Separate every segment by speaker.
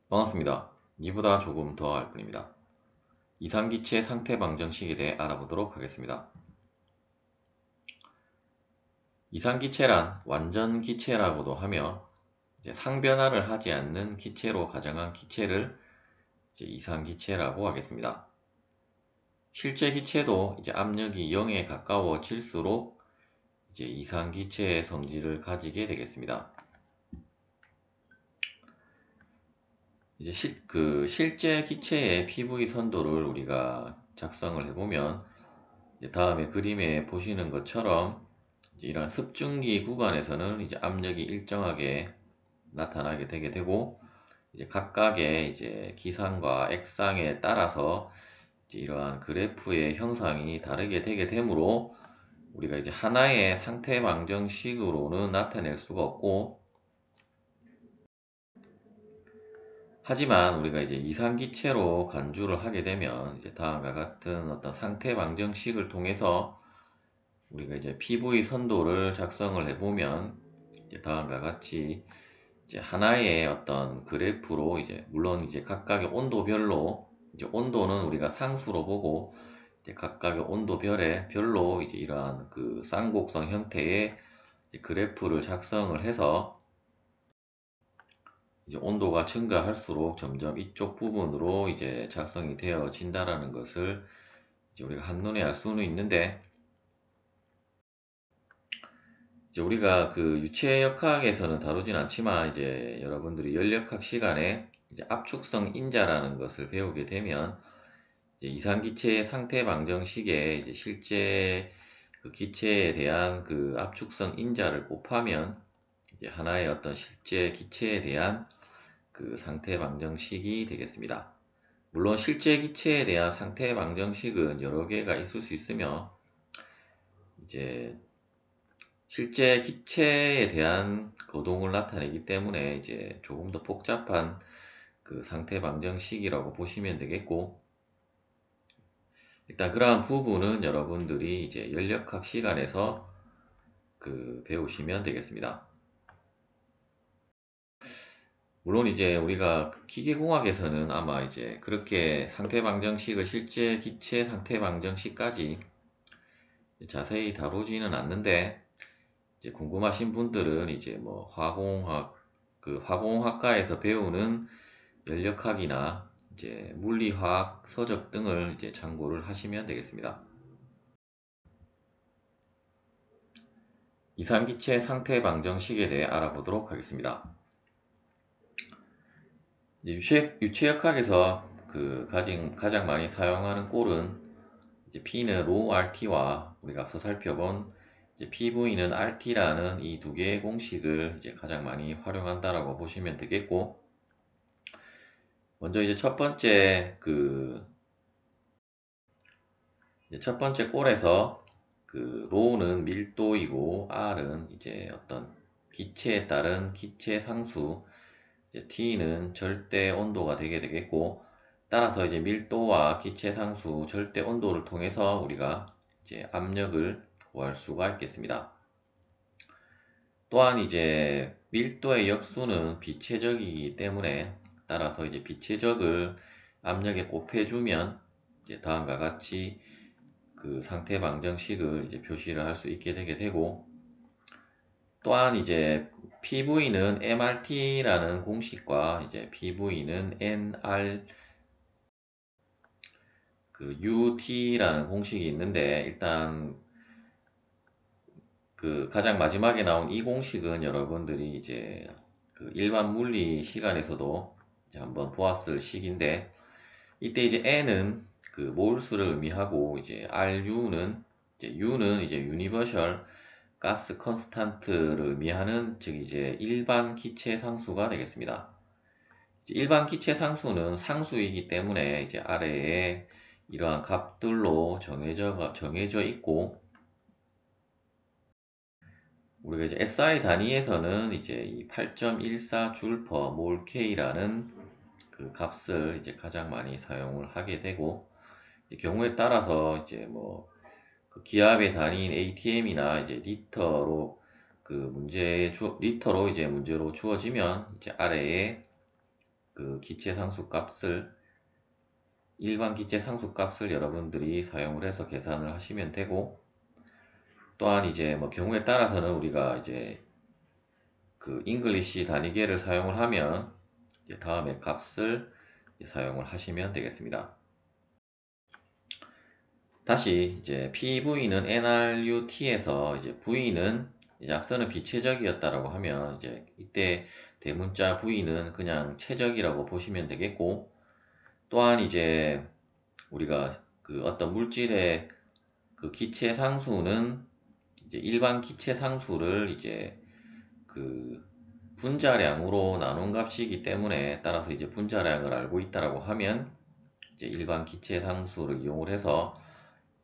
Speaker 1: 반갑습니다. 이보다 조금 더 알 뿐입니다. 이상기체 상태 방정식에 대해 알아보도록 하겠습니다. 이상기체란 완전 기체라고도 하며 상변화를 하지 않는 기체로 가정한 기체를 이상기체라고 하겠습니다. 실제 기체도 압력이 0에 가까워질수록 이상기체의 성질을 가지게 되겠습니다. 실제 기체의 PV 선도를 우리가 작성을 해보면 다음에 그림에 보시는 것처럼 이런 습중기 구간에서는 압력이 일정하게 나타나게 되게 되고 각각의 기상과 액상에 따라서 이러한 그래프의 형상이 다르게 되게 되므로 우리가 하나의 상태 방정식으로는 나타낼 수가 없고, 하지만 우리가 이상기체로 간주를 하게 되면 다음과 같은 어떤 상태 방정식을 통해서 우리가 PV 선도를 작성을 해보면 다음과 같이 하나의 어떤 그래프로 물론 각각의 온도별로 온도는 우리가 상수로 보고 각각의 온도별에 별로 이러한 그 쌍곡선 형태의 그래프를 작성을 해서 온도가 증가할수록 점점 이쪽 부분으로 작성이 되어진다라는 것을 우리가 한눈에 알 수는 있는데, 우리가 그 유체역학에서는 다루진 않지만 여러분들이 연력학 시간에 압축성 인자라는 것을 배우게 되면 이상기체의 상태 방정식에 실제 그 기체에 대한 그 압축성 인자를 곱하면 하나의 어떤 실제 기체에 대한 그 상태 방정식이 되겠습니다. 물론 실제 기체에 대한 상태 방정식은 여러 개가 있을 수 있으며 이제 실제 기체에 대한 거동을 나타내기 때문에 조금 더 복잡한 그 상태 방정식이라고 보시면 되겠고, 일단 그러한 부분은 여러분들이 연력학 시간에서 배우시면 되겠습니다. 물론 우리가 기계공학에서는 아마 그렇게 상태 방정식을 실제 기체 상태 방정식까지 자세히 다루지는 않는데, 궁금하신 분들은 뭐 화공학과에서 배우는 연력학이나 물리화학 서적 등을 참고를 하시면 되겠습니다. 이상기체 상태 방정식에 대해 알아보도록 하겠습니다. 유체역학에서 가장 많이 사용하는 꼴은 P는 ρ RT와 우리가 앞서 살펴본 PV는 RT라는 이 두 개의 공식을 가장 많이 활용한다라고 보시면 되겠고, 먼저 첫 번째 꼴에서 로우는 밀도이고 R은 어떤 기체에 따른 기체 상수, T는 절대 온도가 되게 되겠고, 따라서 밀도와 기체 상수, 절대 온도를 통해서 우리가 압력을 구할 수가 있겠습니다. 또한 밀도의 역수는 비체적이기 때문에 따라서 비체적을 압력에 곱해주면 다음과 같이 그 상태 방정식을 표시를 할 수 있게 되게 되고, 또한 PV는 MRT라는 공식과 PV는 NR UT라는 공식이 있는데, 일단 가장 마지막에 나온 이 공식은 여러분들이 일반 물리 시간에서도 한번 보았을 식인데, 이때 N은 몰수를 의미하고 RU는 U는 유니버셜 가스 컨스탄트를 의미하는, 즉 일반 기체 상수가 되겠습니다. 일반 기체 상수는 상수이기 때문에 아래에 이러한 값들로 정해져 있고, 우리가 SI 단위에서는 이 8.14 줄/몰 K라는 그 값을 가장 많이 사용을 하게 되고, 경우에 따라서 기압의 단위인 ATM이나 리터로 문제로 주어지면 아래에 그 기체 상수 값을 일반 기체 상수 값을 여러분들이 사용을 해서 계산을 하시면 되고, 또한 이제 뭐 경우에 따라서는 우리가 이제 그 잉글리시 단위계를 사용을 하면 이제 다음에 값을 사용을 하시면 되겠습니다. 다시 이제 PV는 NRUT에서 이제 V는 이제 앞서는 비최적이었다라고 하면 이제 이때 대문자 V는 그냥 최적이라고 보시면 되겠고, 또한 이제 우리가 그 어떤 물질의 그 기체 상수는 이제 일반 기체 상수를 이제 그 분자량으로 나눈 값이기 때문에, 따라서 이제 분자량을 알고 있다라고 하면 이제 일반 기체 상수를 이용을 해서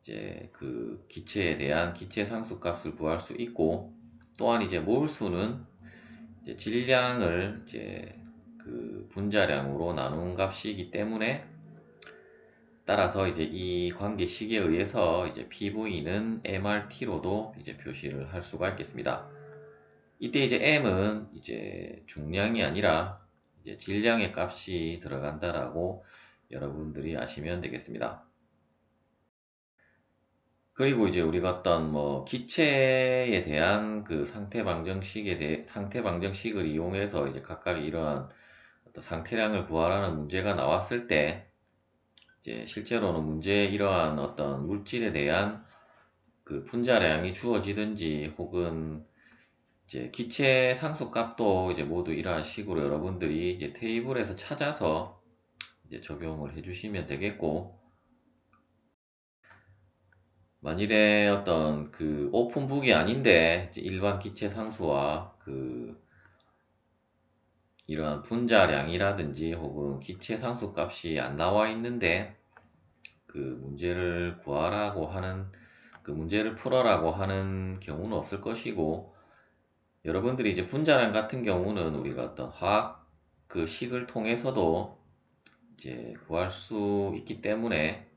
Speaker 1: 이제 그 기체에 대한 기체 상수 값을 구할 수 있고, 또한 이제 몰수는 이제 질량을 이제 그 분자량으로 나눈 값이기 때문에, 따라서 이제 이 관계식에 의해서 이제 PV는 MRT로도 이제 표시를 할 수가 있겠습니다. 이때 이제 M은 이제 중량이 아니라 이제 질량의 값이 들어간다라고 여러분들이 아시면 되겠습니다. 그리고 이제 우리가 어떤 뭐 기체에 대한 그 상태 방정식을 이용해서 이제 각각 이러한 어떤 상태량을 구하라는 문제가 나왔을 때, 이제 실제로는 문제에 이러한 어떤 물질에 대한 그 분자량이 주어지든지, 혹은 이제 기체 상수 값도 이제 모두 이러한 식으로 여러분들이 이제 테이블에서 찾아서 이제 적용을 해 주시면 되겠고, 만일에 어떤 그 오픈북이 아닌데 이제 일반 기체 상수와 그 이러한 분자량이라든지 혹은 기체 상수 값이 안 나와 있는데 그 문제를 구하라고 하는, 그 문제를 풀어라고 하는 경우는 없을 것이고, 여러분들이 이제 분자량 같은 경우는 우리가 어떤 화학 그 식을 통해서도 이제 구할 수 있기 때문에,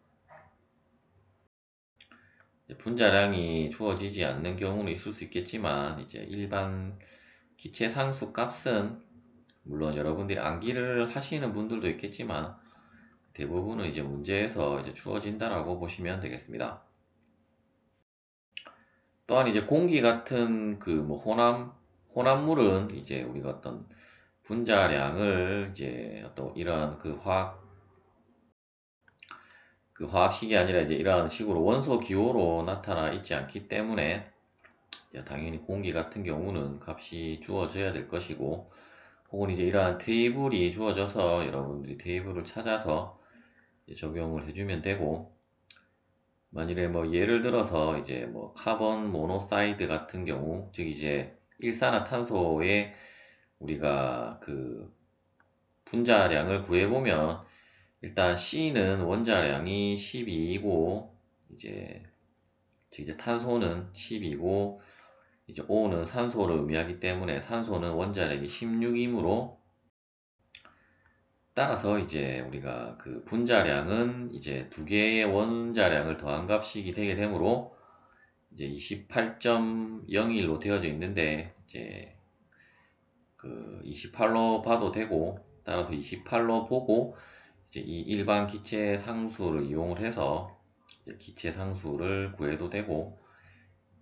Speaker 1: 분자량이 주어지지 않는 경우는 있을 수 있겠지만, 이제 일반 기체 상수 값은 물론 여러분들이 암기를 하시는 분들도 있겠지만 대부분은 이제 문제에서 이제 주어진다라고 보시면 되겠습니다. 또한 이제 공기 같은 그 뭐 혼합물은 이제 우리가 어떤 분자량을 이제 어떤 이러한 그 화학식이 아니라 이제 이러한 식으로 원소 기호로 나타나 있지 않기 때문에 이제 당연히 공기 같은 경우는 값이 주어져야 될 것이고, 혹은 이제 이러한 테이블이 주어져서 여러분들이 테이블을 찾아서 적용을 해주면 되고, 만일에 뭐 예를 들어서 이제 뭐 카본 모노사이드 같은 경우, 즉 이제 일산화탄소의 우리가 그 분자량을 구해보면, 일단 C는 원자량이 12이고 이제 탄소는 10이고 이제 O는 산소를 의미하기 때문에 산소는 원자력이 16이므로, 따라서 이제 우리가 그 분자량은 이제 두 개의 원자량을 더한 값이 되게 되므로 이제 28.01로 되어져 있는데, 이제 그 28로 봐도 되고, 따라서 28로 보고 이제 이 일반 기체 상수를 이용을 해서 이제 기체 상수를 구해도 되고,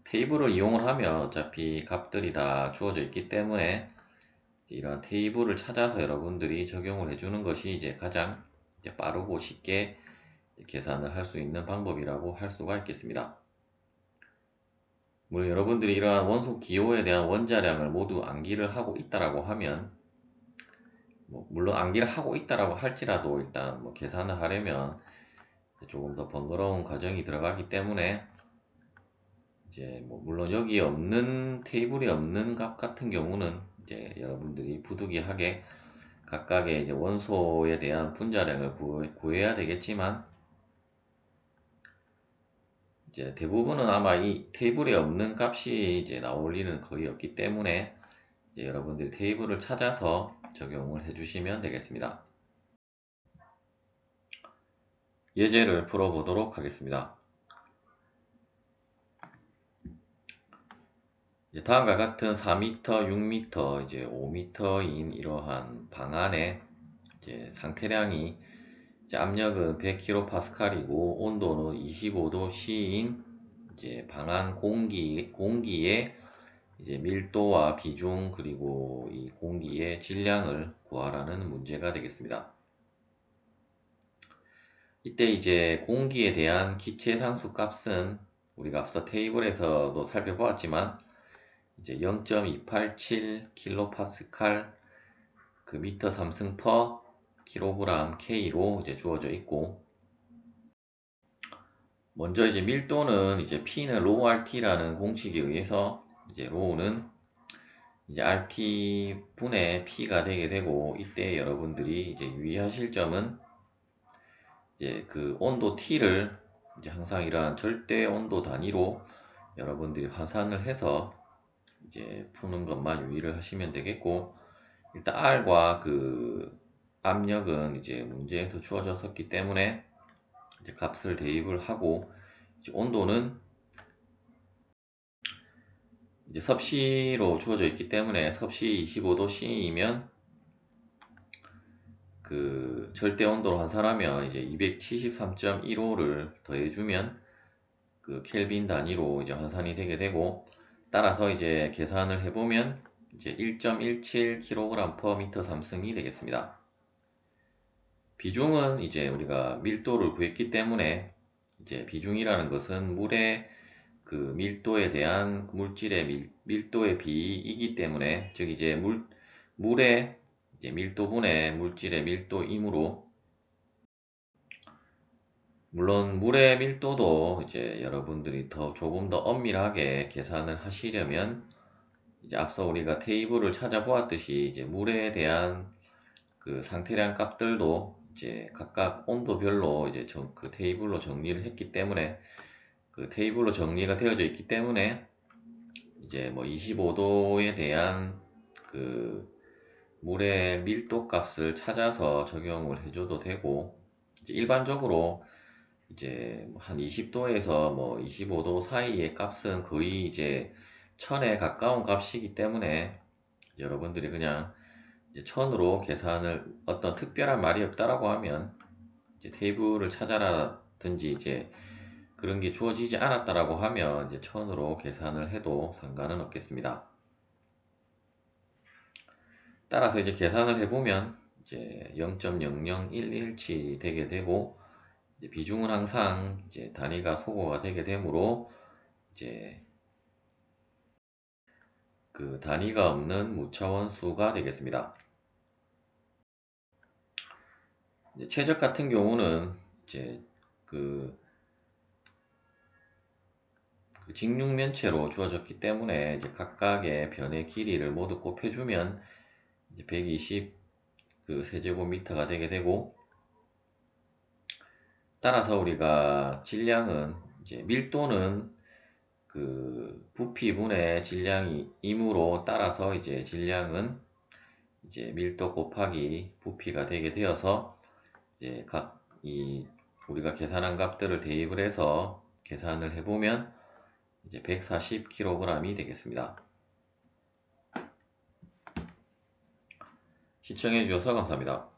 Speaker 1: 테이블을 이용을 하면 어차피 값들이 다 주어져 있기 때문에 이런 테이블을 찾아서 여러분들이 적용을 해주는 것이 이제 가장 이제 빠르고 쉽게 계산을 할 수 있는 방법이라고 할 수가 있겠습니다. 물론 여러분들이 이러한 원소 기호에 대한 원자량을 모두 암기를 하고 있다라고 하면, 뭐 물론 암기를 하고 있다라고 할지라도 일단 뭐 계산을 하려면 조금 더 번거로운 과정이 들어가기 때문에, 이제 뭐 물론 여기에 없는 테이블에 없는 값 같은 경우는 이제 여러분들이 부득이하게 각각의 이제 원소에 대한 분자량을 구해야 되겠지만, 이제 대부분은 아마 이 테이블에 없는 값이 이제 나올 일은 거의 없기 때문에 이제 여러분들이 테이블을 찾아서 적용을 해주시면 되겠습니다. 예제를 풀어보도록 하겠습니다. 이제 다음과 같은 4m, 6m, 이제 5m인 이러한 방 안에 이제 상태량이 이제 압력은 100kPa이고 온도는 25도 C인 이제 방안 공기의 이제 밀도와 비중 그리고 이 공기의 질량을 구하라는 문제가 되겠습니다. 이때 이제 공기에 대한 기체 상수 값은 우리가 앞서 테이블에서도 살펴보았지만 이제 0.287kPa 그 미터 3승 퍼 kg K로 이제 주어져 있고, 먼저 이제 밀도는 이제 P는 로우 RT라는 공식에 의해서 이제 로우는 이제 RT 분의 P가 되게 되고, 이때 여러분들이 이제 유의하실 점은 이제 그 온도 T를 이제 항상 이러한 절대 온도 단위로 여러분들이 환산을 해서 이제 푸는 것만 유의를 하시면 되겠고, 일단 R과 그 압력은 이제 문제에서 주어졌었기 때문에 이제 값을 대입을 하고, 이제 온도는 이제 섭씨로 주어져 있기 때문에 섭씨 25도 C이면 그 절대 온도로 환산하면 이제 273.15를 더해주면 그 켈빈 단위로 이제 환산이 되게 되고, 따라서 이제 계산을 해보면 이제 1.17kg/m 3승이 되겠습니다. 비중은 이제 우리가 밀도를 구했기 때문에 이제 비중이라는 것은 물의 그 밀도에 대한 물질의 밀도의 비이기 때문에, 즉 이제 물의 이제 밀도분의 물질의 밀도이므로, 물론 물의 밀도도 이제 여러분들이 조금 더 엄밀하게 계산을 하시려면 이제 앞서 우리가 테이블을 찾아보았듯이 이제 물에 대한 그 상태량 값들도 이제 각각 온도별로 이제 그 테이블로 정리를 했기 때문에, 그 테이블로 정리가 되어져 있기 때문에 이제 뭐 25도에 대한 그 물의 밀도 값을 찾아서 적용을 해줘도 되고, 이제 일반적으로 이제 한 20도에서 뭐 25도 사이의 값은 거의 이제 1000에 가까운 값이기 때문에 여러분들이 그냥 이제 1000으로 계산을, 어떤 특별한 말이 없다라고 하면 이제 테이블을 찾아라든지 이제 그런 게 주어지지 않았다라고 하면 이제 1000으로 계산을 해도 상관은 없겠습니다. 따라서 이제 계산을 해보면 이제 0.00117이 되게 되고, 이제 비중은 항상 이제 단위가 소거가 되게 되므로 이제 그 단위가 없는 무차원 수가 되겠습니다. 이제 최적 같은 경우는 이제 그 직육면체로 주어졌기 때문에 이제 각각의 변의 길이를 모두 곱해주면 이제 120 그 세제곱미터가 되게 되고, 따라서 우리가 질량은 이제 밀도는 그 부피분의 질량이므로, 따라서 이제 질량은 이제 밀도 곱하기 부피가 되게 되어서 이제 우리가 계산한 값들을 대입을 해서 계산을 해보면 이제 140kg이 되겠습니다. 시청해 주셔서 감사합니다.